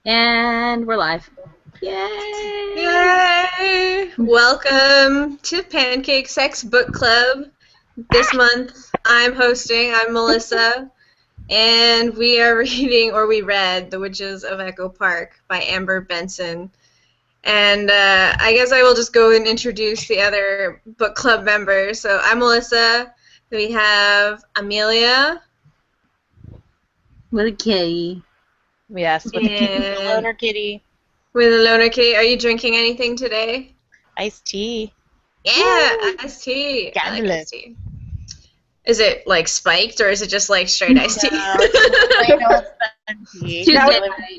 And we're live. Yay! Yay! Welcome to Pancake Sex Book Club. This month I'm hosting, I'm Melissa, and we are we read The Witches of Echo Park by Amber Benson. And I guess I will just go and introduce the other book club members. So I'm Melissa. We have Amelia. With a kitty. Yes, with the loner kitty. With a loner kitty. Are you drinking anything today? Iced tea. Yeah, iced tea. I like iced tea. Is it like spiked or is it just like straight iced tea?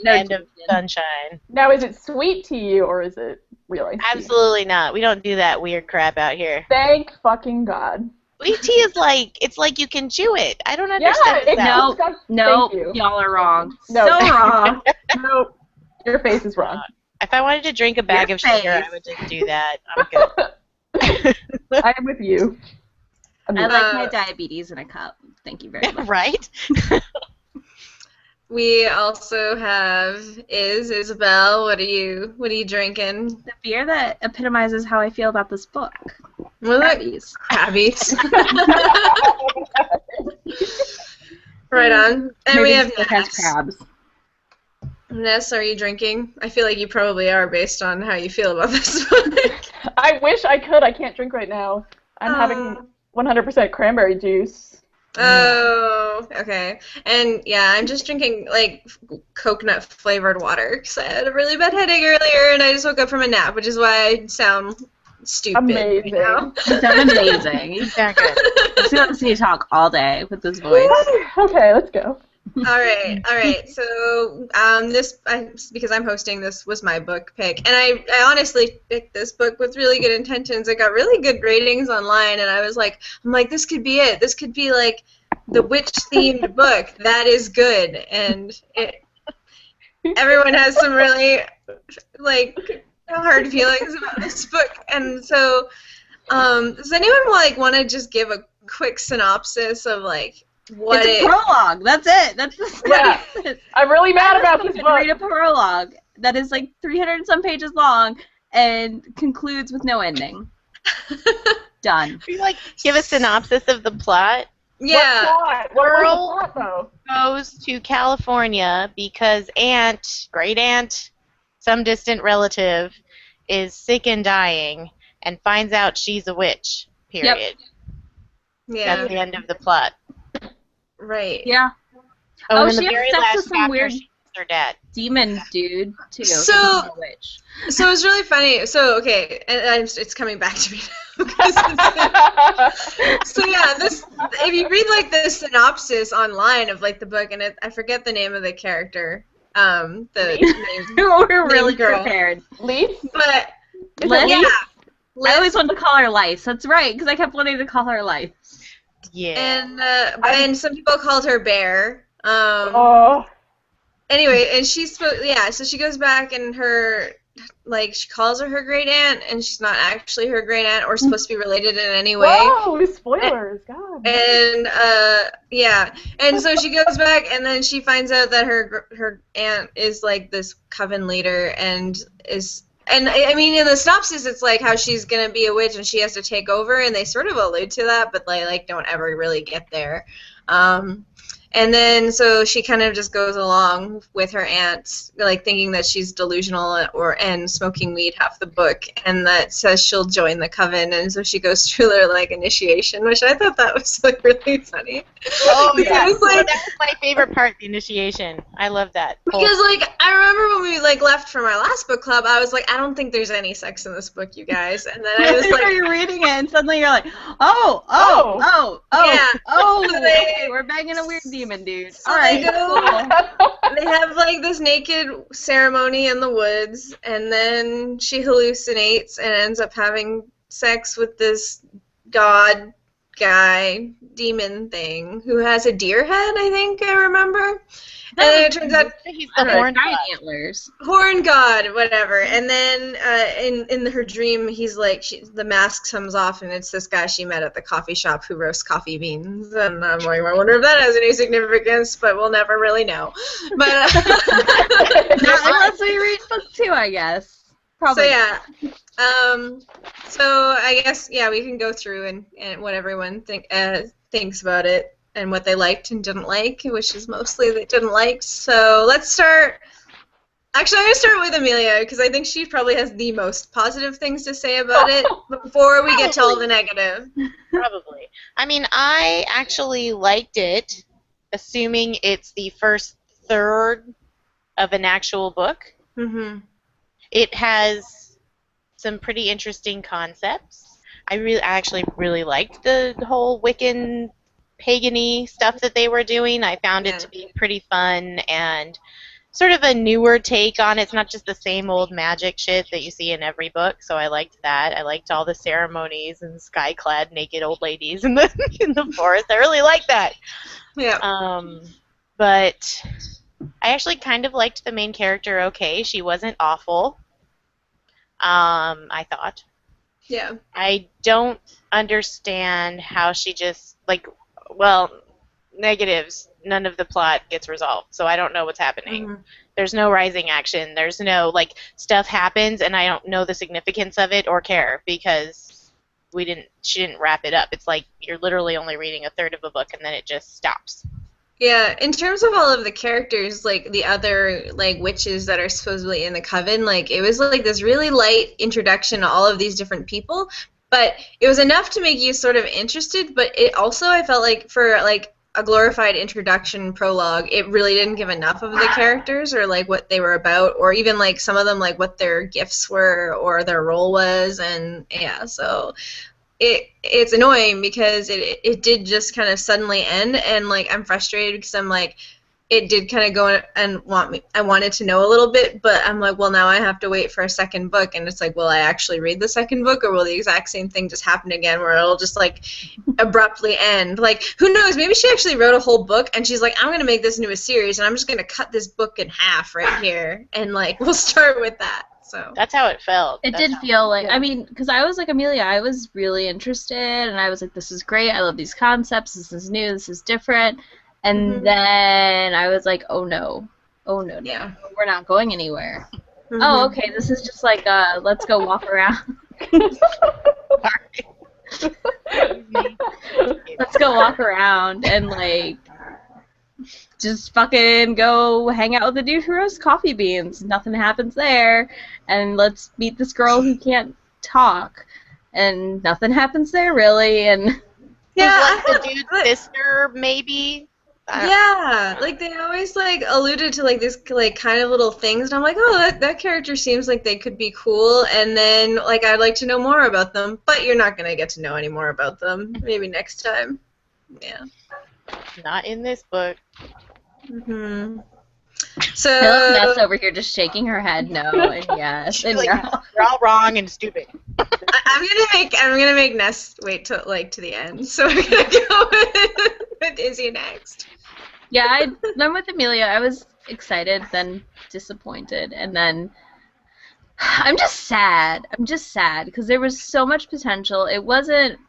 End of sunshine. Now, is it sweet to you or is it real iced tea? Absolutely not. We don't do that weird crap out here. Thank fucking God. Sweet tea is like you can chew it. I don't understand that. No, y'all are wrong. No. So wrong. No, your face is wrong. If I wanted to drink a bag of sugar, I would just do that. I'm good. I am with you. I like my diabetes in a cup. Thank you very much. Right? We also have Isabel. What are you drinking? The beer that epitomizes how I feel about this book. Crabbies. Crabbies. Right on. And we have Ness. Crabs. Ness, are you drinking? I feel like you probably are based on how you feel about this book. I wish I could. I can't drink right now. I'm having 100% cranberry juice. Oh, okay. And yeah, I'm just drinking like coconut flavored water because I had a really bad headache earlier and I just woke up from a nap, which is why I sound stupid. Amazing. Right now. You sound amazing. You sound good. I'm just going to see you talk all day with this voice. Okay, let's go. All right. So because I'm hosting, this was my book pick, and I honestly picked this book with really good intentions. It got really good ratings online, and I'm like, this could be it. This could be like the witch-themed book that is good, and everyone has some really like hard feelings about this book, and so does anyone want to just give a quick synopsis of what it's a prologue. That's it. That's the synopsis. I'm really mad about this book. Read a prologue that is like 300 and some pages long and concludes with no ending. Done. Can you give a synopsis of the plot? Yeah. What was the plot, though? Goes to California because great aunt, some distant relative, is sick and dying, and finds out she's a witch. Period. Yep. Yeah. That's the end of the plot. Right. Yeah. Oh, she has sex with some weird her dad. demon dude too. So it's really funny. So okay, and it's coming back to me now. So yeah, if you read the synopsis online of the book, and I forget the name of the character. We're really prepared. Lief? But Liz? Yeah. I always wanted to call her Lice. That's right, because I kept wanting to call her Lice. Yeah. And some people called her Bear. Anyway, and so she goes back and she calls her great aunt, and she's not actually her great aunt or supposed to be related in any way. Whoa, spoilers, God. And and so she goes back, and then she finds out that her aunt is this coven leader and is. And, I mean, in the synopsis, it's how she's going to be a witch and she has to take over, and they sort of allude to that, but they, don't ever really get there. And then, so she kind of just goes along with her aunt, thinking that she's delusional and smoking weed half the book, and that says she'll join the coven, and so she goes through their, initiation, which I thought that was, really funny. Oh, yeah. That was my favorite part, the initiation. I love that. Because, I remember when we, left from our last book club, I was like, I don't think there's any sex in this book, you guys, and then I was you're reading it, and suddenly you're like, okay, we're banging a weird demon dude. So all right. They have this naked ceremony in the woods, and then she hallucinates and ends up having sex with this god guy, demon thing, who has a deer head, I think I remember. And then it turns out He's I the don't know, horn giant god. antlers. horn god, whatever. And then in her dream, he's like, the mask comes off, and it's this guy she met at the coffee shop who roasts coffee beans. And I'm like, I wonder if that has any significance, but we'll never really know. But Not unless we read book 2, I guess. Probably. so yeah, so I guess we can go through and what everyone thinks about it and what they liked and didn't like, which is mostly they didn't like. So let's start. Actually, I'm gonna start with Amelia because I think she probably has the most positive things to say about it before we get to all the negative. Probably. I mean, I actually liked it, assuming it's the first third of an actual book. Mm-hmm. It has some pretty interesting concepts. I actually really liked the whole Wiccan pagan-y stuff that they were doing. I found it to be pretty fun and sort of a newer take on it. It's not just the same old magic shit that you see in every book, so I liked that. I liked all the ceremonies and sky-clad naked old ladies in the forest. I really liked that. Yeah. But I actually kind of liked the main character okay. She wasn't awful, I thought. Yeah. I don't understand how she just, negatives. None of the plot gets resolved, so I don't know what's happening. Mm-hmm. There's no rising action. There's no, stuff happens, and I don't know the significance of it or care because she didn't wrap it up. It's like you're literally only reading a third of a book, and then it just stops. Yeah, in terms of all of the characters, the other, witches that are supposedly in the coven, it was, this really light introduction to all of these different people, but it was enough to make you sort of interested, but it also, I felt like, for, a glorified introduction prologue, it really didn't give enough of the characters or, what they were about, or even, some of them, what their gifts were or their role was, and, yeah, so it's annoying because it did just kind of suddenly end, and I'm frustrated because I'm it did kind of go and I wanted to know a little bit, but I'm well, now I have to wait for a second book, and it's will I actually read the second book, or will the exact same thing just happen again where it'll just abruptly end? Who knows, maybe she actually wrote a whole book and she's I'm gonna make this into a series and I'm just gonna cut this book in half right here, and we'll start with that. So that's how it felt. It did feel I mean, because I was like Amelia, I was really interested, and I was this is great, I love these concepts, this is new, this is different, and then I was oh no, yeah, we're not going anywhere. Mm-hmm. Oh, okay, this is just let's go walk around. Let's go walk around and just fucking go hang out with the dude who roasts coffee beans. Nothing happens there. And let's meet this girl who can't talk. And nothing happens there, really. And yeah, the dude's sister, maybe? Yeah, they always alluded to this kind of little things, and I'm oh, that character seems like they could be cool, and then I'd like to know more about them, but you're not gonna get to know any more about them. Maybe next time. Yeah. Not in this book. Mhm. So Ness over here just shaking her head no and yes and no. You're all wrong and stupid. I'm gonna make Ness wait till to the end. So we're gonna go with Izzy next. Yeah, I'm with Amelia. I was excited, then disappointed, and then I'm just sad. Because there was so much potential. It wasn't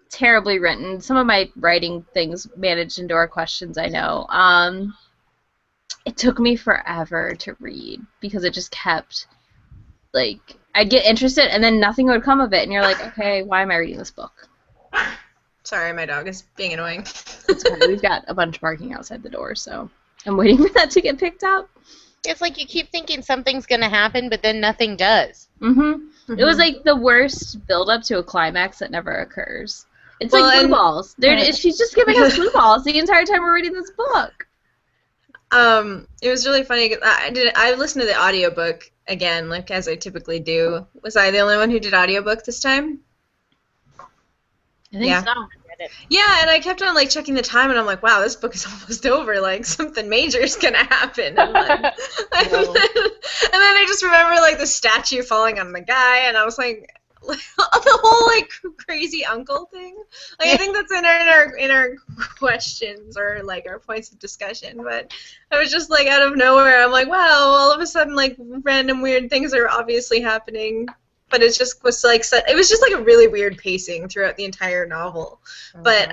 terribly written. Some of my writing things managed into our questions, I know. It took me forever to read because it just kept, I'd get interested and then nothing would come of it, and you're okay, why am I reading this book? Sorry, my dog is being annoying. It's fine. We've got a bunch barking outside the door, so I'm waiting for that to get picked up. It's you keep thinking something's going to happen, but then nothing does. Mm-hmm. It was the worst build-up to a climax that never occurs. It's blue balls. She's just giving us blue balls the entire time we're reading this book. It was really funny because I listened to the audiobook again, as I typically do. Was I the only one who did audiobook this time? I think so. Yeah, and I kept on checking the time, and I'm wow, this book is almost over. Something major is gonna happen. And then I just remember the statue falling on the guy, and I was the whole like crazy uncle thing. Like I think that's in our questions or like our points of discussion. But I was just like out of nowhere, I'm like, wow, all of a sudden like random weird things are obviously happening. But it just was like it was just like a really weird pacing throughout the entire novel. But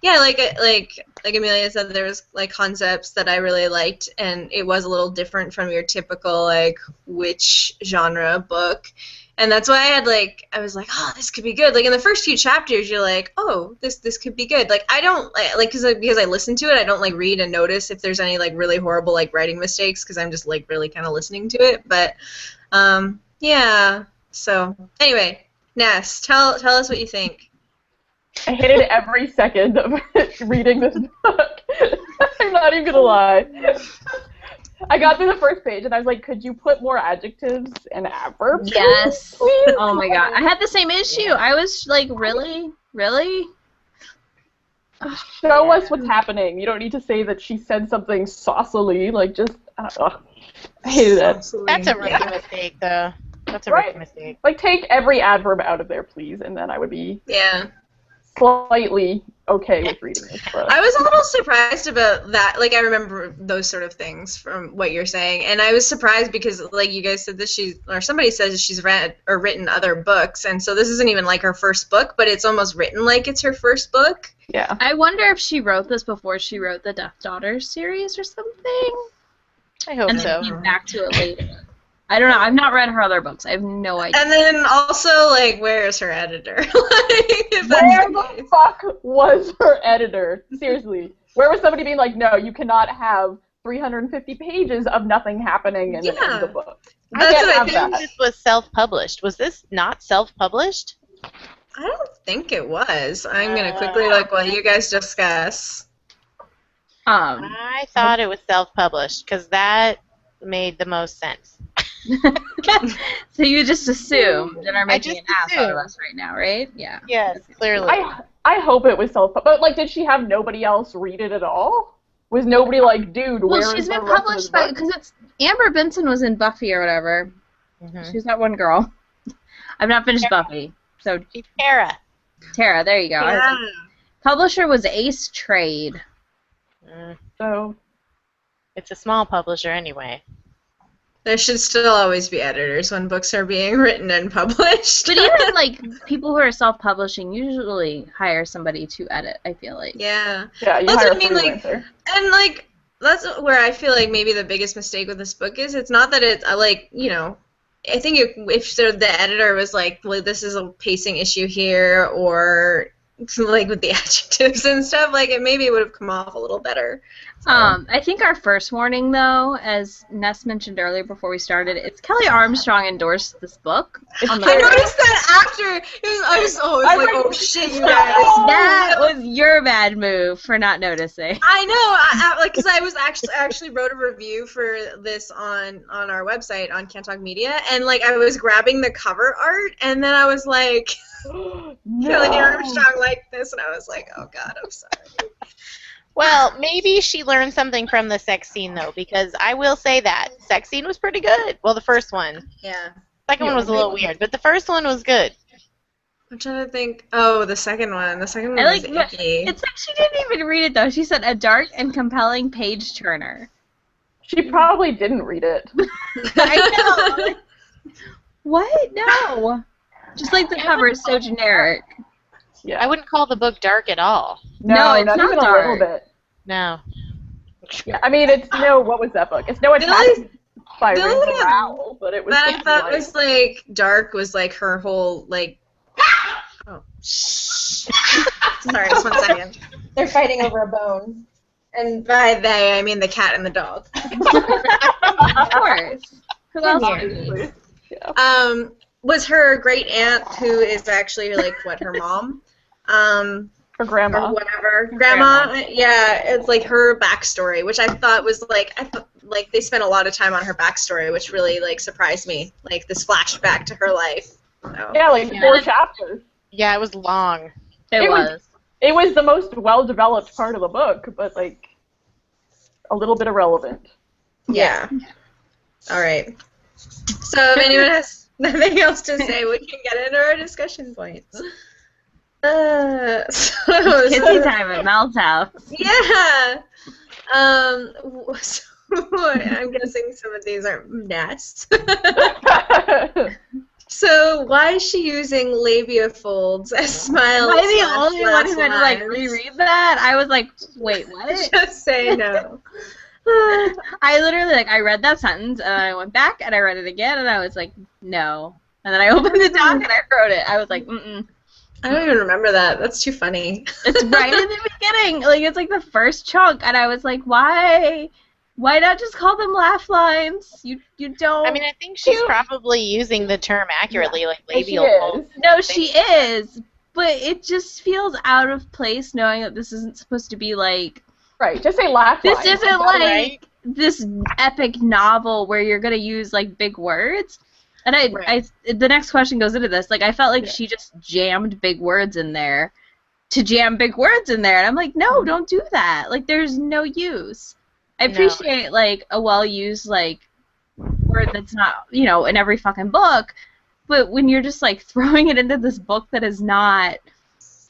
yeah, like Amelia said, there was like concepts that I really liked, and it was a little different from your typical like witch genre book. And that's why I was like, oh, this could be good. Like in the first few chapters, you're like, oh, this could be good. Like I don't like because I listen to it, I don't like read and notice if there's any like really horrible like writing mistakes because I'm just like really kind of listening to it. But yeah. So anyway, Ness, tell us what you think. I hated every second of reading this book. I'm not even gonna lie. I got through the first page and I was like, could you put more adjectives and adverbs? Yes. Please? Oh my god. I had the same issue. I was like, really? Really? Show us what's happening. You don't need to say that she said something saucily. Like, just, I hated that. That's a rookie mistake, though. That's a rookie mistake. Like, take every adverb out of there, please, and then I would be slightly okay with reading this book. I was a little surprised about that. Like, I remember those sort of things from what you're saying, and I was surprised because, like, you guys said that somebody says she's read or written other books, and so this isn't even like her first book, but it's almost written like it's her first book. Yeah. I wonder if she wrote this before she wrote the Death Daughters series or something. I hope and so. then came back to it later. I don't know. I've not read her other books. I have no idea. And then also, like, where is her editor? Like, where the fuck was her editor? Seriously. Where was somebody being like, no, you cannot have 350 pages of nothing happening in the book. That's what I think. This was self-published. Was this not self-published? I don't think it was. I'm going to quickly look while you guys discuss. I thought it was self-published because that made the most sense. So you just assumed and are making an ass out of us right now, right? Yeah. Yes, clearly. I hope it was self-published. But, like, did she have nobody else read it at all? Was nobody like, dude, where is the rest of this book? Well, she's been published by, because it's, Amber Benson was in Buffy or whatever. Mm-hmm. She's that one girl. I've not finished Buffy. So she's Tara. Tara, there you go. Yeah. Like, publisher was Ace Trade. So it's a small publisher anyway. There should still always be editors when books are being written and published. But even, like, people who are self-publishing usually hire somebody to edit, I feel like. Yeah. Yeah, you that's hire what I mean, like, and, like, that's where I feel like maybe the biggest mistake with this book is it's not that it's, like, you know, I think if the editor was like, well, this is a pacing issue here, or, like, with the adjectives and stuff, like, maybe would have come off a little better. So. I think our first warning, though, as Ness mentioned earlier before we started, it's Kelly Armstrong endorsed this book. I noticed that after. I was like, oh shit, you guys. That was your bad move for not noticing. I know, because I was actually wrote a review for this on our website on Can't Talk Media, and like I was grabbing the cover art, and then I was like, no. Kelly Armstrong liked this, and I was like, oh god, I'm sorry. Well, maybe she learned something from the sex scene, though, because I will say that. Sex scene was pretty good. Well, the first one. Yeah. Second one was a little weird, but the first one was good. I'm trying to think. Oh, the second one. The second one was icky. It's like she didn't even read it, though. She said, a dark and compelling page-turner. She probably didn't read it. I know. What? No. Just like the cover is so generic. Yeah. I wouldn't call the book dark at all. No, it's not even dark. a little bit. No. Yeah, I mean, it's what was that book? It's no Attack by Rainbow Rowell, but it was. That I thought was like dark was like her whole like. Oh. Sorry, just 1 second. They're fighting over a bone, and by they I mean the cat and the dog. Of course. Who else? Yeah. Was her great aunt who is actually like what her mom. Her grandma. Or whatever. Grandma, yeah, it's like her backstory, which I thought was like, they spent a lot of time on her backstory, which really like surprised me. Like this flashback to her life. So. Yeah, like 4 chapters. Yeah, it was long. It was. It was the most well-developed part of the book, but like a little bit irrelevant. Yeah. All right. So if anyone has nothing else to say. We can get into our discussion points. So Kissy time at Mel's house. yeah. So I'm guessing some of these are nests. So why is she using labia folds as smiles? Am I the only one who had to like lines? reread that? I was like, wait, what? Just say no. I literally I read that sentence and then I went back and I read it again and I was like, no. And then I opened the doc and I wrote it. I was like, mm-mm. I don't even remember that. That's too funny. It's right in the beginning. Like it's like the first chunk and I was like, why? Why not just call them laugh lines? You don't. I mean, I think she's probably using the term accurately, like labial she is. folds. No, she is. But it just feels out of place knowing that this isn't supposed to be like. Right, just say laugh This line. isn't like right? this epic novel where you're gonna use like big words. And the next question goes into this. Like I felt like she just jammed big words in there to jam big words in there, and I'm like, no, don't do that. Like there's no use. I appreciate like a well-used like word that's not in every fucking book, but when you're just like throwing it into this book that is not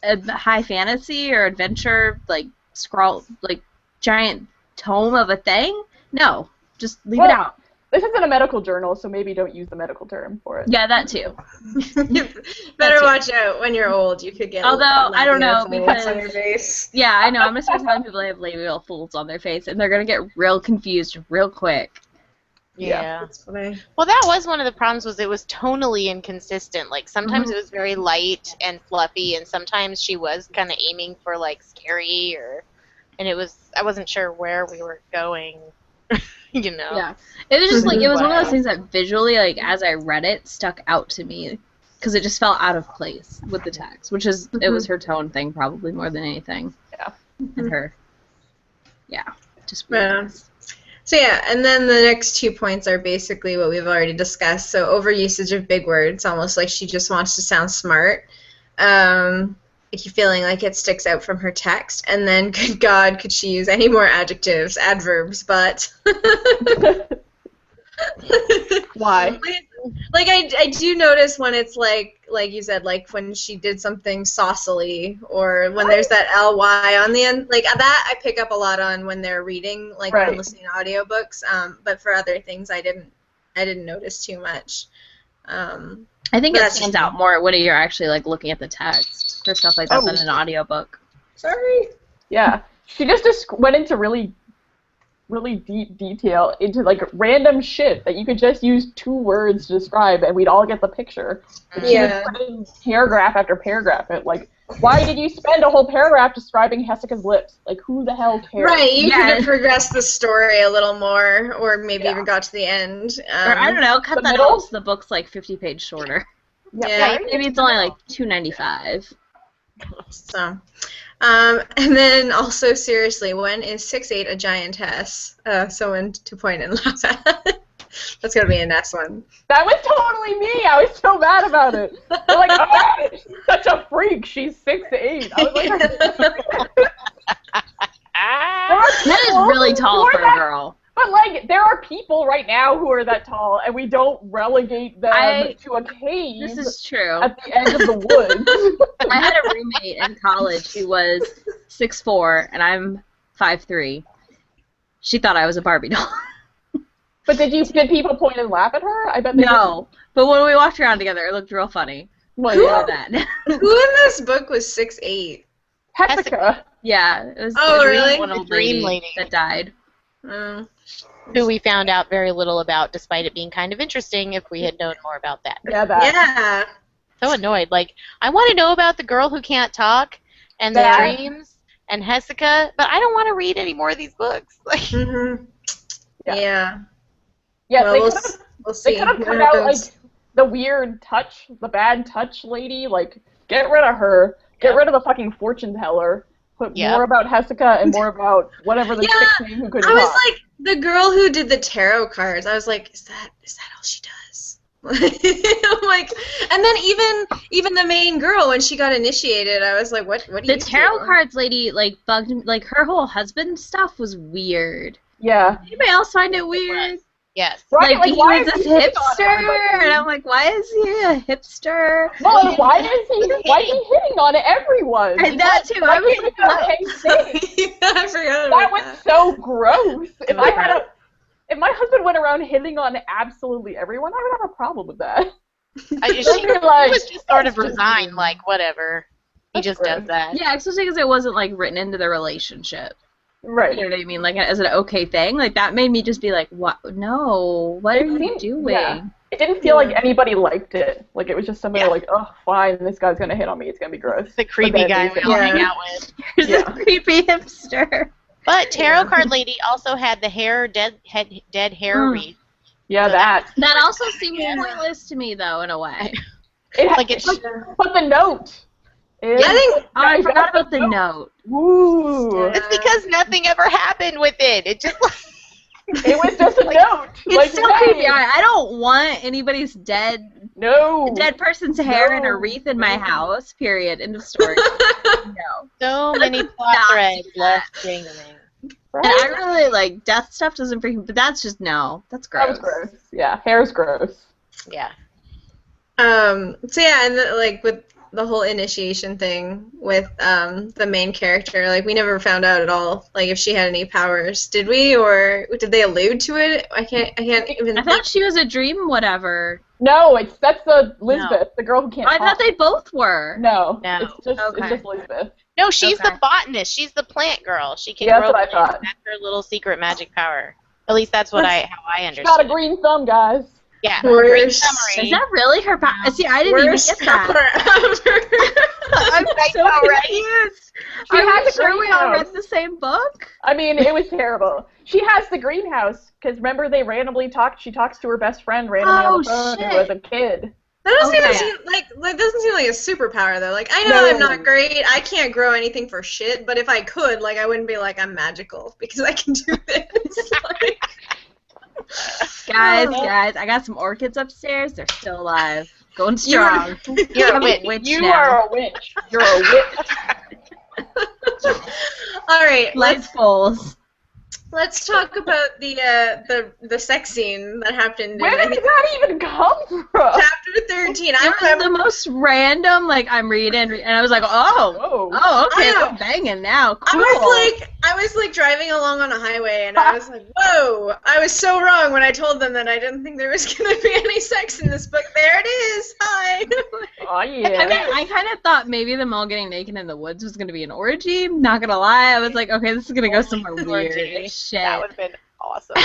a high fantasy or adventure like scroll like giant tome of a thing, no, just leave it out. This isn't a medical journal, so maybe don't use the medical term for it. Yeah, that too. You better watch out when you're old. You could get. Although I don't know because on your face. yeah, I know I'm gonna start telling people they have labial folds on their face, and they're gonna get real confused real quick. Yeah. That's funny. Well, that was one of the problems. Was it was tonally inconsistent. Like sometimes it was very light and fluffy, and sometimes she was kind of aiming for like scary and it was I wasn't sure where we were going. Yeah, it was just like it was one of those things that visually, like as I read it, stuck out to me because it just felt out of place with the text, which is it was her tone thing probably more than anything. Yeah, and her, just Yeah. So yeah, and then the next 2 points are basically what we've already discussed. So overusage of big words, almost like she just wants to sound smart. You're feeling like it sticks out from her text, and then, good God, could she use any more adjectives, adverbs, but... Why? Like, I do notice when it's like you said, like when she did something saucily, or when there's that ly on the end, like that I pick up a lot on when they're reading, like when I'm listening to audiobooks, but for other things I didn't notice too much. I think it stands out more when you're actually like looking at the text for stuff like that than an audiobook. Sorry. Yeah, she just went into really deep detail into like random shit that you could just use 2 words to describe and we'd all get the picture. But she was putting paragraph after paragraph. Like, why did you spend a whole paragraph describing Hessica's lips? Like, who the hell cares? Right, you could have progressed the story a little more, or maybe even got to the end. Or I don't know, cut that off so the book's like 50 pages shorter. Yeah, maybe it's only like $2.95. So, and then also seriously, when is 6'8" a giantess? Someone to point and laugh at. That's gonna be a next one. That was totally me. I was so mad about it. They're like, oh, she's such a freak. She's 6'8". I was like, that is really tall for a girl. But like, there are people right now who are that tall, and we don't relegate them to a cave. This is true. At the end of the woods. I had a roommate in college who was 6'4", and I'm 5'3". She thought I was a Barbie doll. But did people point and laugh at her? I bet they no. But when we walked around together, it looked real funny. Well, who in this book was 6'8"? Hessica. Yeah, it was one old lady that died. Who we found out very little about, despite it being kind of interesting if we had known more about that. Yeah. So annoyed. Like, I want to know about the girl who can't talk and the dreams and Hessica, but I don't want to read any more of these books. Like, Yeah. Well, we'll see. They could have cut out like the weird touch, the bad touch lady. Like, get rid of her. Get rid of the fucking fortune teller. Put more about Hessica and more about whatever the chick's name who couldn't talk. I was like, the girl who did the tarot cards. I was like, is that all she does? I'm like, and then even the main girl when she got initiated, I was like, what do you do? The tarot cards lady like bugged me. Like her whole husband stuff was weird. Yeah. Anybody else find it weird? Yes. Right? Like, he why was is this he hitting on hipster, everybody? and I'm like, why is he a hipster? Well, and why is he hitting on everyone? And that too, I was like, what? I forgot That about was that. so gross. It was gross. If my husband went around hitting on absolutely everyone, I would have a problem with that. She You're like, was just sort of that's just resigned, mean. like, whatever. He That's just gross. does that. Yeah, especially because it wasn't, like, written into the relationship. Right. You know what I mean? Like, as an okay thing. Like, that made me just be like, what? No, what are you doing? Yeah. It didn't feel like anybody liked it. Like, it was just somebody like, oh, fine, this guy's going to hit on me. It's going to be gross. The creepy guy we all hang out with. Here's this creepy hipster. But Tarot Card Lady also had the dead hair wreath. Yeah, So that. That also seems pointless to me, though, in a way. Like it's but the note. I forgot about the note. Ooh. It's because nothing ever happened with it. It just It was just a note. It's still creepy. I don't want anybody's dead person's hair in a wreath in my house. Period. End of story. No. So many plot threads left dangling. Right? And I really like death stuff doesn't freak me, but that's just no. That's gross. That was gross. Yeah, hair's gross. Yeah. So yeah, and like with the whole initiation thing with the main character, like we never found out at all, like if she had any powers. Did we, or did they allude to it? I can't even. I thought she was a dream, whatever. No, that's the Lisbeth, the girl who can't. I thought they both were. No, No. it's just Lisbeth. No, she's the botanist. She's the plant girl. She can Yeah, grow that's what I thought. That's her little secret magic power. At least that's what how I understood. She's got a green thumb, guys. Yeah. Worst. Is that really her power? See, I didn't even get that. I'm so confused. She has a sure we all greenhouse. read the same book? I mean, it was terrible. She has the greenhouse because remember they randomly talked. She talks to her best friend randomly on the phone who was a kid. That doesn't even seem like doesn't seem like a superpower though. Like I know I'm not great. I can't grow anything for shit. But if I could, like I wouldn't be like I'm magical because I can do this. Like, Guys, I got some orchids upstairs. They're still alive. Going strong. You're a witch. You are a witch. You're a witch. all right, Life goals. let's talk about the sex scene that happened. Where did that even come from? Chapter 13. I It was remember the most random. Like I'm reading, and I was like, oh, okay, they're banging now. Cool. I was like driving along on a highway, and I was like, whoa! I was so wrong when I told them that I didn't think there was gonna be any sex in this book. There it is. Hi. Oh yeah. I mean, I kind of thought maybe them all getting naked in the woods was gonna be an orgy. Not gonna lie, I was like, okay, this is gonna go somewhere weird. Shit. That would have been awesome.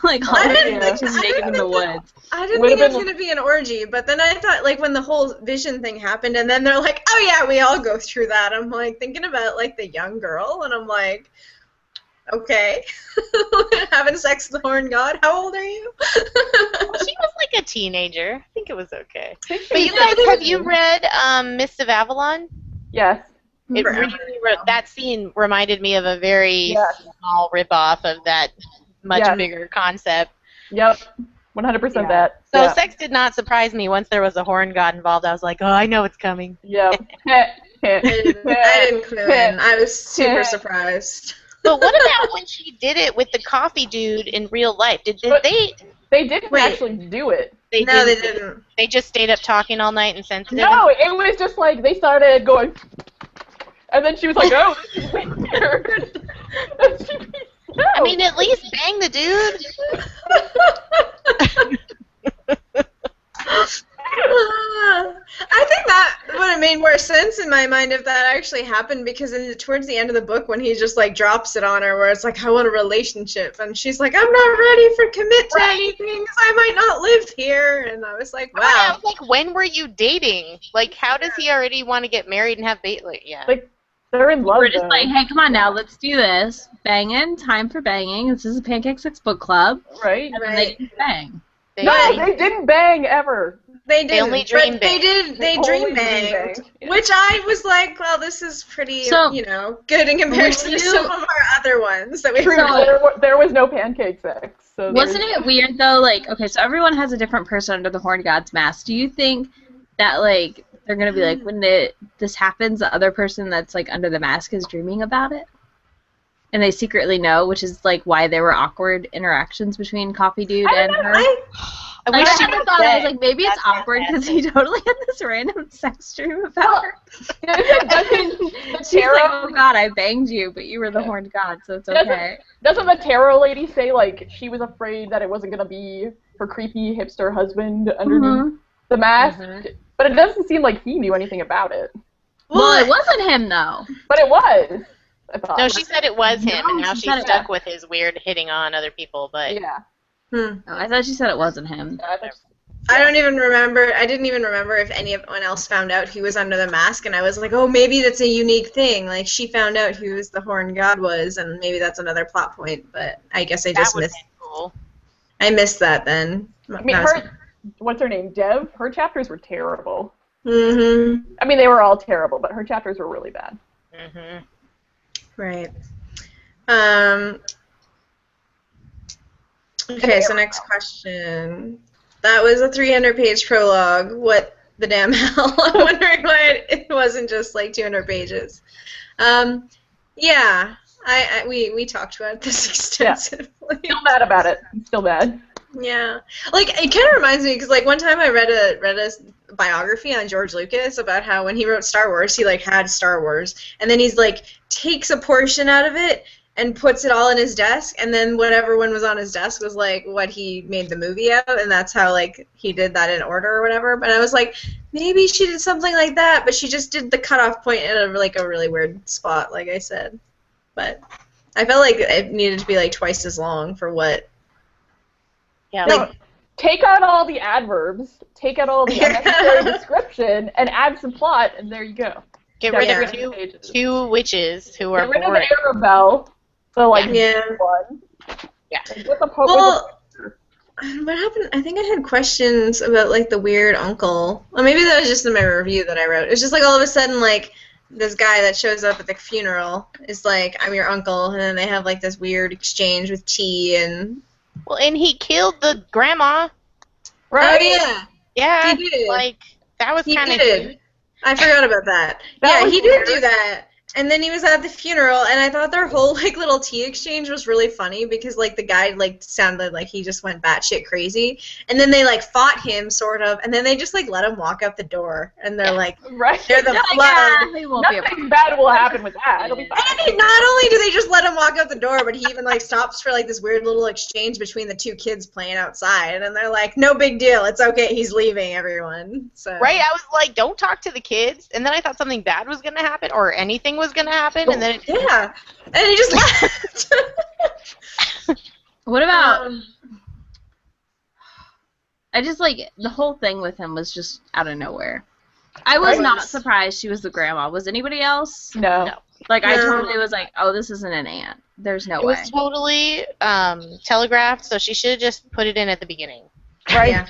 Like all the bitches naked in the woods. I didn't think it was gonna be an orgy, but then I thought like when the whole vision thing happened, and then they're like, oh yeah, we all go through that. I'm like thinking about like the young girl, and I'm like, okay, having sex with the horn god. How old are you? She was like a teenager. I think it was okay. But you guys, have you read Mists of Avalon? Yes. It really that scene reminded me of a very small ripoff of that much bigger concept. Yep. 100% that. So sex did not surprise me once there was a horn god involved. I was like, oh, I know it's coming. Yep. I didn't clue in. I was super surprised. But what about when she did it with the coffee dude in real life? Did they? They didn't actually do it. They didn't. They just stayed up talking all night and sensitive. No, it was just like they started going, and then she was like, "Oh, this is weird." I mean, at least bang the dude. I think that would have made more sense in my mind if that actually happened, because towards the end of the book when he just like drops it on her where it's like, I want a relationship, and she's like, I'm not ready for commit to anything because I might not live here, and I was like, wow. I was like, when were you dating? Like, how does he already want to get married and have baby? Like, like they're in love. We're just like, hey, come on now, let's do this. Banging, time for banging. This is a Pancake 6 book club. Right. And then they can bang. They didn't bang ever. They didn't. They only dream but bang. they did. They dream banged, which I was like, well, this is pretty, good in comparison to some of our other ones that we've read. There was no pancake sex. So wasn't it weird though? Like, okay, so everyone has a different person under the Horn God's mask. Do you think that like they're gonna be like when this happens, the other person that's like under the mask is dreaming about it? and they secretly know, which is like why there were awkward interactions between Coffee Dude and her. I Like, wish I she had was thought, I was dead. like, maybe it's That's awkward because he fantastic. totally had this random sex dream about her. Doesn't the She's like, tarot, oh god, I banged you, but you were the horned god, so it's okay. doesn't the tarot lady say, like, she was afraid that it wasn't going to be her creepy hipster husband underneath the mask? But it doesn't seem like he knew anything about it. Well, it wasn't him, though. But it was, I thought. No, she said it was him, No, and now she she's said it stuck with his weird hitting on other people. But Yeah. Oh, I thought she said it wasn't him. I don't even remember. I didn't even remember if anyone else found out he was under the mask, and I was like, oh, maybe that's a unique thing. Like, she found out who the Horned God was, and maybe that's another plot point. But I guess I that just would missed. have been cool. I missed that then. I mean, what's her name? Dev? Her chapters were terrible. Mm-hmm. I mean, they were all terrible, but her chapters were really bad. Mm-hmm. Right. Okay, so next question. That was a 300-page prologue. What the damn hell? I'm wondering why it wasn't just like 200 pages. Yeah, we talked about this extensively. Still mad about it. I'm still mad. Yeah, like it kind of reminds me because like one time I read a biography on George Lucas about how when he wrote Star Wars, he like had Star Wars, and then he's like takes a portion out of it and puts it all in his desk, and then whatever one was on his desk was like what he made the movie out, and that's how like he did that in order or whatever. But I was like, maybe she did something like that, but she just did the cutoff point at a, like a really weird spot, like I said. But I felt like it needed to be like twice as long for what. Yeah. No, take out all the adverbs, take out all the unnecessary description, and add some plot, and there you go. Get Yeah, rid yeah. of two witches who are Get rid of boring. Arabelle. So like Yeah. one. Yeah. Like, what the Well, what happened? I think I had questions about like the weird uncle. Well, maybe that was just in my review that I wrote. It was just like all of a sudden like this guy that shows up at the funeral is like, I'm your uncle, and then they have like this weird exchange with tea and. Well, and he killed the grandma. Right? Oh yeah, Yeah. he did. Like that was He kind of did. cute. I forgot about that. That Yeah, was he did weird. do that. And then he was at the funeral, and I thought their whole like little tea exchange was really funny because like the guy like sounded like he just went batshit crazy, and then they like fought him sort of, and then they just like let him walk out the door, and they're like Right. they're the Like, flood. he won't be a Nothing bad will happen with that. It'll be fine. And not only do they just let him walk out the door, but he even like stops for like this weird little exchange between the two kids playing outside, and they're like, "No big deal, it's okay, he's leaving, everyone." So Right, I was like, don't talk to the kids, and then I thought something bad was gonna happen, or anything was gonna happen, and then it, yeah, and he just left. What about? Um, I just like the whole thing with him was just out of nowhere. I was Right. not surprised she was the grandma. Was anybody else? No. No. Like I No. totally was like, oh, this isn't an aunt. There's no it way. was totally telegraphed, so she should have just put it in at the beginning. Right? Yeah.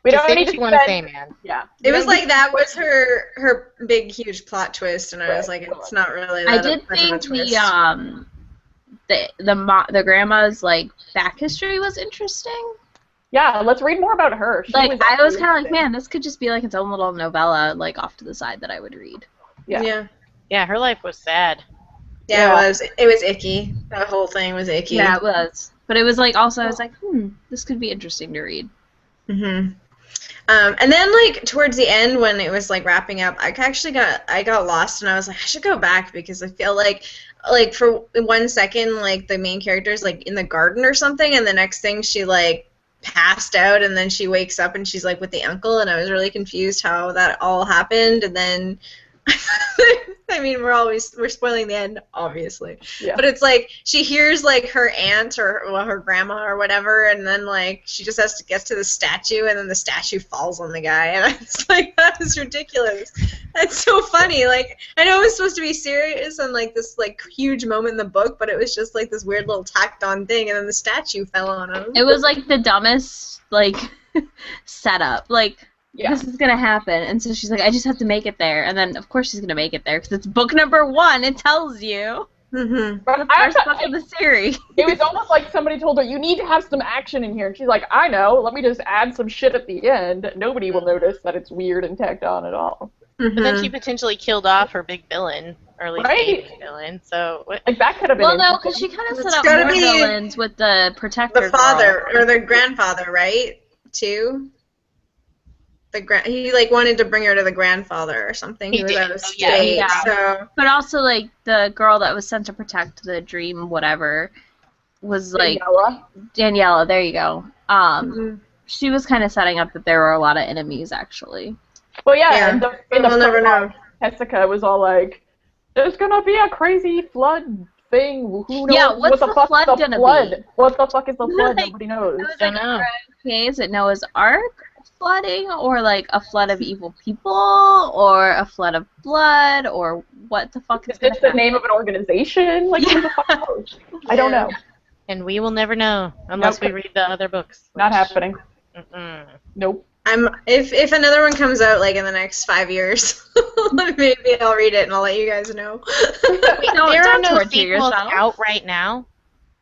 We Just don't say need what to you want to say, spend. man. Yeah. It was like that was her big huge plot twist, and I was Right. like, it's not really that I did much of a think twist. the grandma's like back history was interesting. Yeah, let's read more about her. She Like I was actually kind of like, interesting. man, this could just be like its own little novella, like off to the side that I would read. Yeah. Yeah. Yeah, her life was sad. Yeah, Yeah. it was icky. That whole thing was icky. Yeah, it was. But it was like also I was like, this could be interesting to read. Mhm. And then like towards the end when it was like wrapping up, I got lost, and I was like, I should go back because I feel like for 1 second like the main character is like in the garden or something, and the next thing she like passed out, and then she wakes up and she's like with the uncle, and I was really confused how that all happened, and then I mean we're spoiling the end obviously, Yeah. but it's like she hears like her aunt or her grandma or whatever, and then like she just has to get to the statue, and then the statue falls on the guy, and I was like, that is ridiculous. That's so funny. Like I know it was supposed to be serious and like this like huge moment in the book, but it was just like this weird little tacked on thing, and then the statue fell on him. It was like the dumbest like setup. Like Yeah. this is gonna happen, and so she's like, I just have to make it there, and then of course she's gonna make it there because it's book number 1. It tells you Mm-hmm. But the I first actually- book of the series. It was almost like somebody told her, you need to have some action in here. And she's like, I know, let me just add some shit at the end. Nobody will notice that it's weird and tacked on at all. But then she Mhm. potentially killed off her big villain, or at least Right? a big villain. So Like that could have been Well, no, because interesting. she kind of set It's up gotta more be villains with the the protector girl. father or the grandfather, right? Too. He like wanted to bring her to the grandfather or something. He He was did. out of Oh, yeah, state, Yeah. so But also, like, the girl that was sent to protect the dream, whatever, was like Daniela. Daniela. There you go. mhm. She was kind of setting up that there were a lot of enemies, actually. Well, yeah, Yeah. in the We'll never prologue, know. Jessica was all like, "There's gonna be a crazy flood thing. Who knows Yeah, what's what the the fuck's flood the gonna flood? be?" What the fuck is the flood? Like, Nobody knows." I was Don't like, know. okay, is it Noah's Ark flooding, or like a flood of evil people, or a flood of blood, or what the fuck is Is gonna this the happen? name of an organization? Like, who the fuck knows? I don't know. And we will never know unless Nope. we read the other books. Not happening. Mm-mm. Nope. If another one comes out like in the next 5 years, maybe I'll read it and I'll let you guys know. Wait, Don't- there are don't no torture sequels yourself. out right now?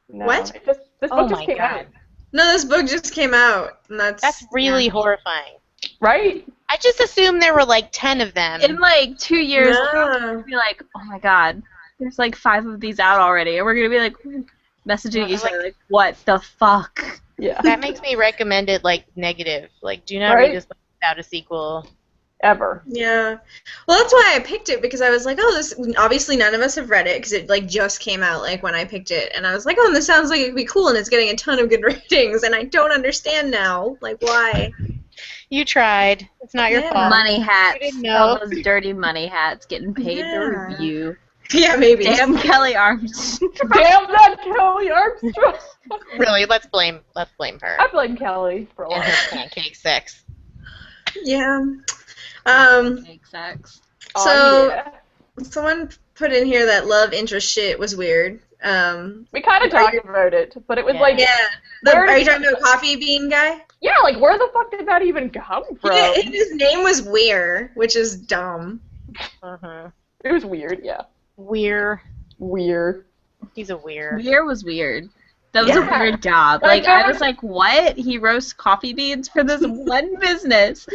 No. What? This Oh book just my came god. out. No, this book just came out, and That's really yeah. horrifying. Right? I just assumed there were like 10 of them. In like 2 years, we're No. gonna be like, oh my god, there's like 5 of these out already, and we're gonna be like messaging Well, each like- other like, what the fuck? Yeah. That makes me recommend it like negative. Like, do not Right? read this book without a sequel. Ever. Yeah. Well, that's why I picked it, because I was like, oh, this obviously none of us have read it because it like just came out like when I picked it, and I was like, oh, this sounds like it could be cool, and it's getting a ton of good ratings, and I don't understand now, like why. You tried. It's not your Yeah. fault. Money hats, You didn't know. all those dirty money hats getting paid to Yeah. review. Yeah, maybe. Damn Kelly Armstrong. Damn that Kelly Armstrong! Really, let's blame her I blame Kelly for a and lot. her pancake sex. Yeah. Fake sex. So Oh, yeah. someone put in here that love interest shit was weird. We kind of talked about it, but it was Yeah. like, Yeah. Where Are did you talking about Coffee Bean guy? yeah, like where the fuck did that even come from? Yeah, his name was Weir, which is dumb. Uh-huh. It was weird, yeah. Weird. Weird. He's a weird. Weir was weird. That was a Yeah. weird job. Like, Like, I that was like, what? He roasts coffee beans for this one business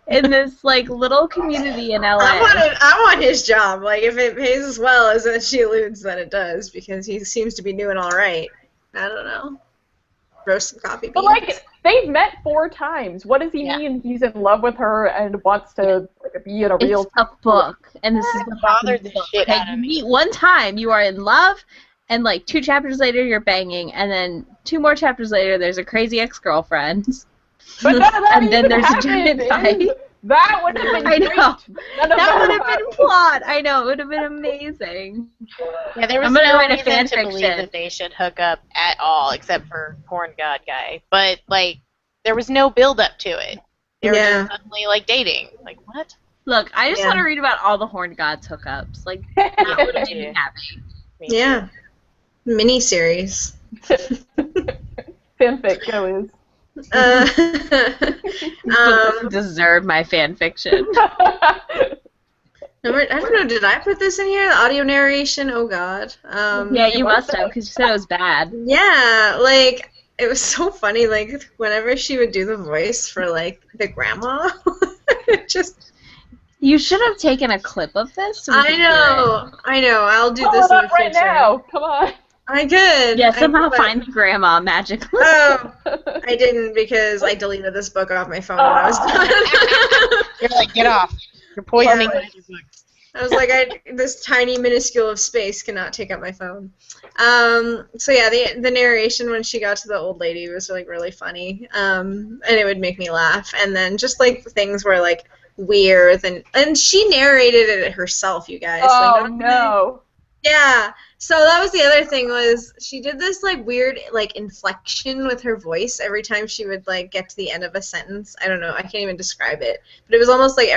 in this, like, little community in LA. I want his job. Like, if it pays as well as she alludes that it does, because he seems to be doing all right. I don't know. Roast some coffee beans. But like, they've met 4 times. What does he Yeah. mean he's in love with her and wants to like, be in a real It's a book, and this is what Bothered happens in the the book. shit Okay, out of you me. meet one time, you are in love, and like 2 chapters later, you're banging, and then 2 more chapters later, there's a crazy ex-girlfriend, But none of that and then even there's a happened, giant man. fight. That would have been I great. know. None of That would have happened. been plot. I know, it would have been amazing. Yeah, there was I'm gonna no write a reason fan to believe fiction. that they should hook up at all, except for Corn God guy. But like, there was no build up to it. They were Yeah. just suddenly like dating. Like what? Look, I just Yeah. want to read about all the Horned Gods hookups. Like, that would have made me happy. Me Yeah. Miniseries. Fanfic, go is. Deserve my fan fiction. I don't know, did I put this in here? The audio narration? Oh god. Yeah, you must have, because you said it was bad. Yeah, like, it was so funny, like, whenever she would do the voice for, like, the grandma, it just, You should have taken a clip of this. So we could hear I know, I'll do Pull this it in the up right future. now. Come on. I could. it. Yeah, I somehow could. find the grandma magically. Oh, I didn't, because I deleted this book off my phone when I was done. You're like, get off. You're poisoning Yeah. my books. I was like, this tiny minuscule of space cannot take up my phone. So yeah, the narration when she got to the old lady was like really funny, and it would make me laugh. And then just like the things were like weird, and she narrated it herself, you guys. Oh like, no. yeah. So that was the other thing, was she did this like weird like inflection with her voice every time she would like get to the end of a sentence. I don't know, I can't even describe it, but it was almost like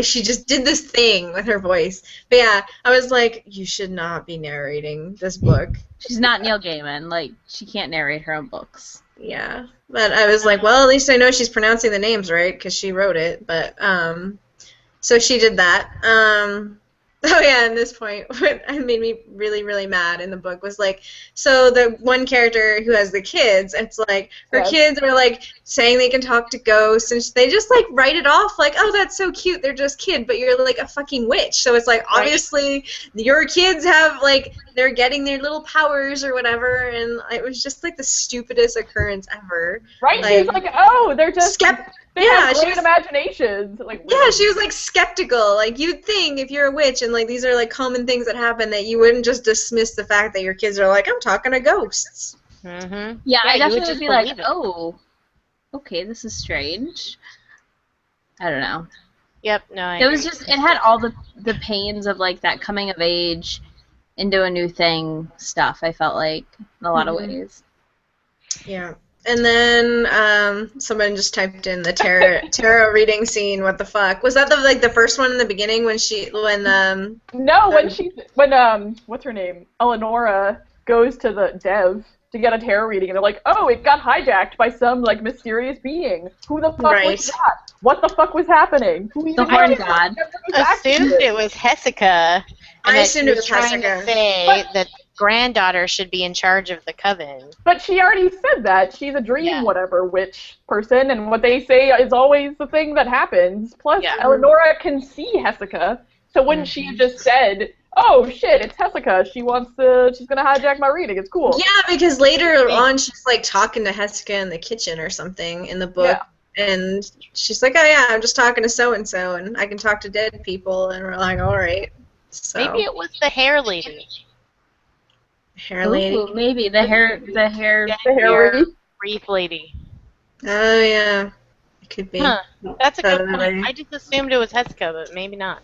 she just did this thing with her voice. But yeah, I was like, you should not be narrating this book. She's not Neil Gaiman. Like, she can't narrate her own books. Yeah, but I was like, well, at least I know she's pronouncing the names right because she wrote it. But so she did that. Oh yeah, and this point, what made me really, really mad in the book was like, so the one character who has the kids, it's like her Yes. kids are like saying they can talk to ghosts, and they just like write it off like, oh, that's so cute, they're just kids, but you're like a fucking witch, so it's like obviously your kids have like they're getting their little powers or whatever, and it was just like the stupidest occurrence ever. Right? Like, She's like, oh, they're just they yeah, have she great was- imaginations. Like, Yeah, she was like skeptical. Like you'd think if you're a witch and like these are like common things that happen that you wouldn't just dismiss the fact that your kids are like, I'm talking to ghosts. Mm-hmm. Yeah, I you would definitely just would be like, believe it. oh, okay, this is strange. I don't know. Yep. No. I It was agree. just, it had all the pains of like that coming of age into a new thing stuff, I felt like, in a lot of ways. Yeah. And then someone just typed in the tarot reading scene. What the fuck was that? The first one in the beginning when No, when what's her name? Eleonora goes to the Dev to get a tarot reading, and they're like, oh, it got hijacked by some like mysterious being. Who the fuck Right. was that? What the fuck was happening? Who The even horn knows? god. Assumed it was Hessica. And I that assumed she it was trying Jessica. to say that granddaughter should be in charge of the coven. But she already said that. She's a dream Yeah. whatever witch person, and what they say is always the thing that happens. Plus, Yeah. Eleonora can see Hessica, so wouldn't she have just said, oh shit, it's Hessica, she's gonna hijack my reading, it's cool. Yeah, because later on she's like talking to Hessica in the kitchen or something in the book. Yeah. And she's like, oh yeah, I'm just talking to so-and-so, and I can talk to dead people. And we're like, all right. So, Maybe it was the hair lady. hair lady. Ooh, maybe the hair. The hair lady. Wreath lady. Oh yeah, it could be. Huh. That's a good Totally. point. I just assumed it was Hessica, but maybe not.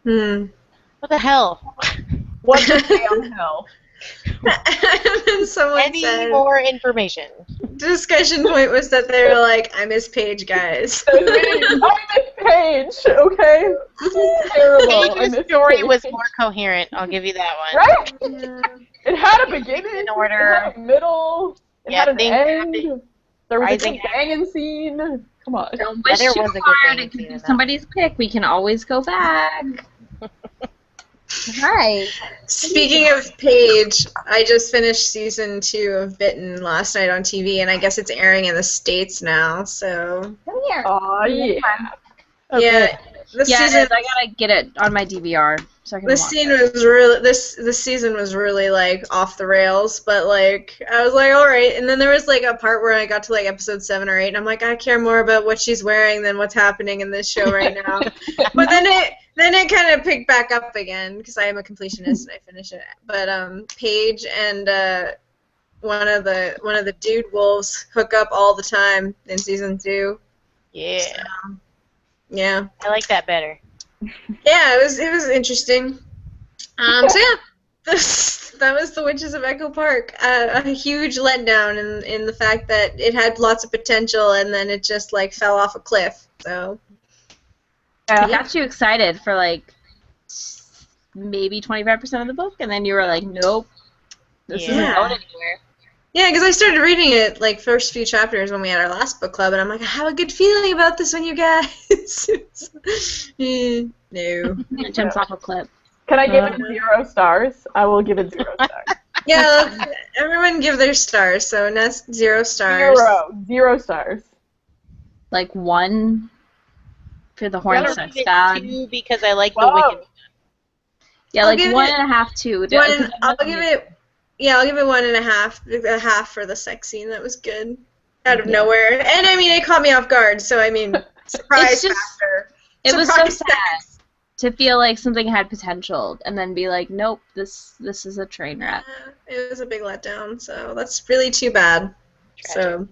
Hmm. What the hell? What the damn hell? And then someone Any said, more information? discussion point was that they were like, I miss Paige, guys. I miss Paige, okay? This is terrible. I Paige's miss story Paige. was more coherent. I'll give you that one. Right? Yeah. It had a beginning, In order. it had a middle, it Yeah, had an things end. happened. There was a Rising good banging scene. Come on. Don't Yeah, wish there too was a good hard. thing It could to be that. somebody's pick. We can always go back. Right. Speaking of Paige, I just finished season 2 of Bitten last night on TV, and I guess it's airing in the States now. So Come here. Oh, yeah. yeah, the Yeah, it season. is. I gotta get it on my DVR so I can This watch scene it. was really this season was really like off the rails, but like I was like, all right. And then there was like a part where I got to like episode 7 or 8, and I'm like, I care more about what she's wearing than what's happening in this show right now. But then it kind of picked back up again because I am a completionist and I finish it. But Paige and one of the dude wolves hook up all the time in season 2. Yeah, Yeah. I like that better. Yeah, it was interesting. So yeah, that was The Witches of Echo Park. A huge letdown in the fact that it had lots of potential and then it just like fell off a cliff. So I got you excited for like maybe 25% of the book, and then you were like, nope, this isn't Yeah. going anywhere. yeah, because I started reading it like first few chapters when we had our last book club, and I'm like, I have a good feeling about this one, you guys. No. It jumps off a cliff. Can I give it 0 stars? I will give it 0 stars. Yeah, everyone give their stars. So Ness 0 stars. 0 stars. Like 1 for the horn I'm gonna sex give it god. 2 because I like the Whoa. Wicked. Yeah, I'll like give 1.5, 2. I'll give it 1.5. A half for the sex scene. That was good. Out of nowhere. And I mean, it caught me off guard. So I mean, surprise It's just- factor. It was so Surprise sad sex. to feel like something had potential, and then be like, nope, this is a train wreck. It was a big letdown. So that's really too bad. So,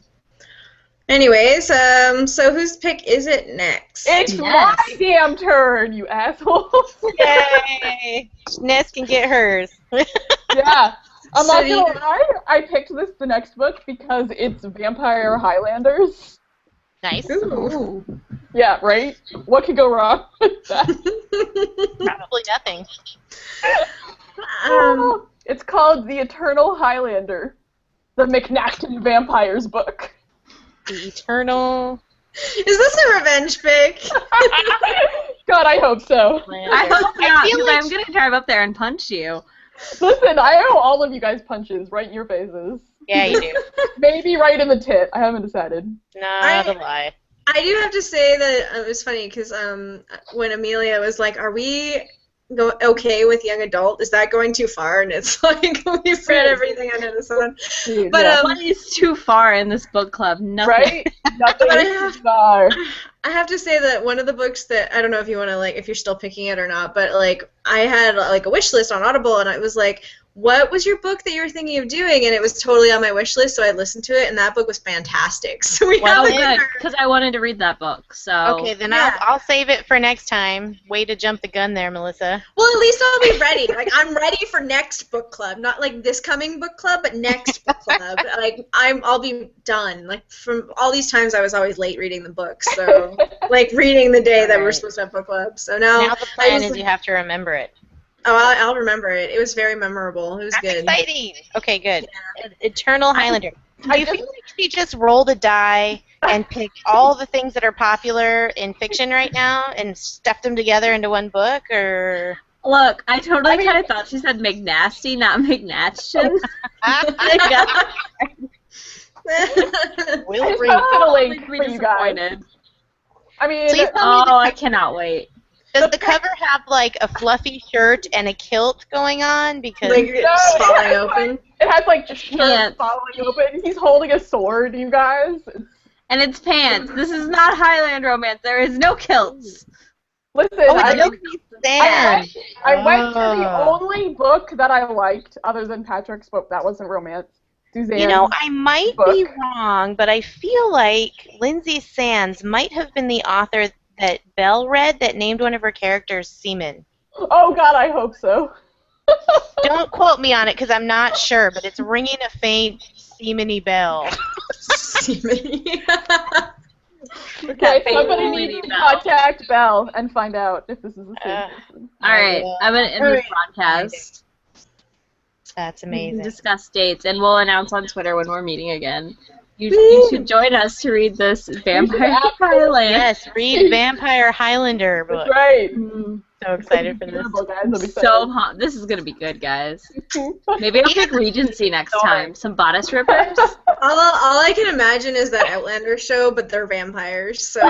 anyways, so whose pick is it next? It's Yes. my damn turn, you assholes. Yay! Ness can get hers. Yeah. I'm So not you- gonna lie, I picked the next book because it's Vampire Highlanders. Nice. Ooh. Yeah, right? What could go wrong with that? Probably nothing. It's called The Eternal Highlander, the McNasty Vampires book. The Eternal. Is this a revenge pick? God, I hope so. I hope not, feel because like I'm gonna drive up there and punch you. Listen, I owe all of you guys punches right in your faces. Yeah, you do. Maybe right in the tit. I haven't decided. Not a lie. I do have to say that it was funny because when Amelia was like, "Are we okay with young adult? Is that going too far?" And it's like we've read everything under the sun. Dude, But yeah. What is too far in this book club? Nothing. Right? Nothing But I is have- too far. I have to say that one of the books that I don't know if you want to like if you're still picking it or not, but like I had like a wish list on Audible and I was like, what was your book that you were thinking of doing? And it was totally on my wish list, so I listened to it and that book was fantastic. So we Well, have good, because I wanted to read that book. So Okay, then Yeah. I'll save it for next time. Way to jump the gun there, Melissa. Well, at least I'll be ready. Like I'm ready for next book club, not like this coming book club, but next book club. Like I'll be done. Like from all these times I was always late reading the books, so like reading the day that we're Right. supposed to have book club. So now Now the plan was is like- you have to remember it. Oh, I'll remember it. It was very memorable. It was That's good. exciting. Okay, good. Eternal Highlander. Do I you just- feel like she just rolled a die and picked all the things that are popular in fiction right now and stuffed them together into one book, or? look, I totally kind of thought she said McNasty, not McNatchin. Will I just read. posted a link Totally for you guys. disappointed. I mean, Please tell me Oh, I cannot wait. Does the cover have like a fluffy shirt and a kilt going on? Because Like it's falling open. it has like just shirt Pants. following open. He's holding a sword, you guys. And it's pants. This is not Highland romance. There is no kilts. Listen, oh, it's I, Milky I Sand. went to the Oh. only book that I liked, other than Patrick's book, that wasn't romance. Suzanne. You know, I might book. be wrong, but I feel like Lindsay Sands might have been the author that Belle read that named one of her characters Seaman. Oh God, I hope so. Don't quote me on it because I'm not sure, but it's ringing a faint Seaman-y bell. Okay, That somebody fake needs lady to Belle. contact Belle and find out if this is the same person. All right, I'm gonna end this broadcast. That's We can amazing. discuss dates, and we'll announce on Twitter when we're meeting again. You should join us to read this Vampire Highland. Yes, read Vampire Highlander book. That's right. So excited for this. Beautiful, guys. I'm excited. So hot. This is gonna be good, guys. Maybe I'll pick Regency next time. Some bodice rippers. All I can imagine is that Outlander show, but they're vampires. So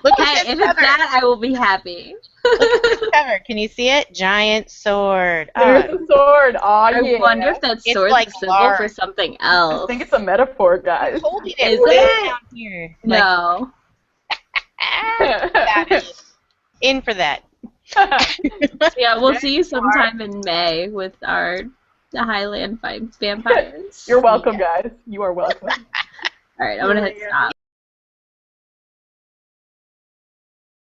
Look at Hey, this if it's cover. that, I will be happy. Look at this cover. Can you see it? Giant sword. There's the sword. Aw, I yeah. wonder if that It's sword's like a symbol for large. something I else. think it's a metaphor, guys. Holding Is it way it? down here. Like, No. fabulous. In for that. Yeah, we'll see you sometime in May with the Highland vampires. You're welcome, guys. You are welcome. All right, I'm gonna hit stop.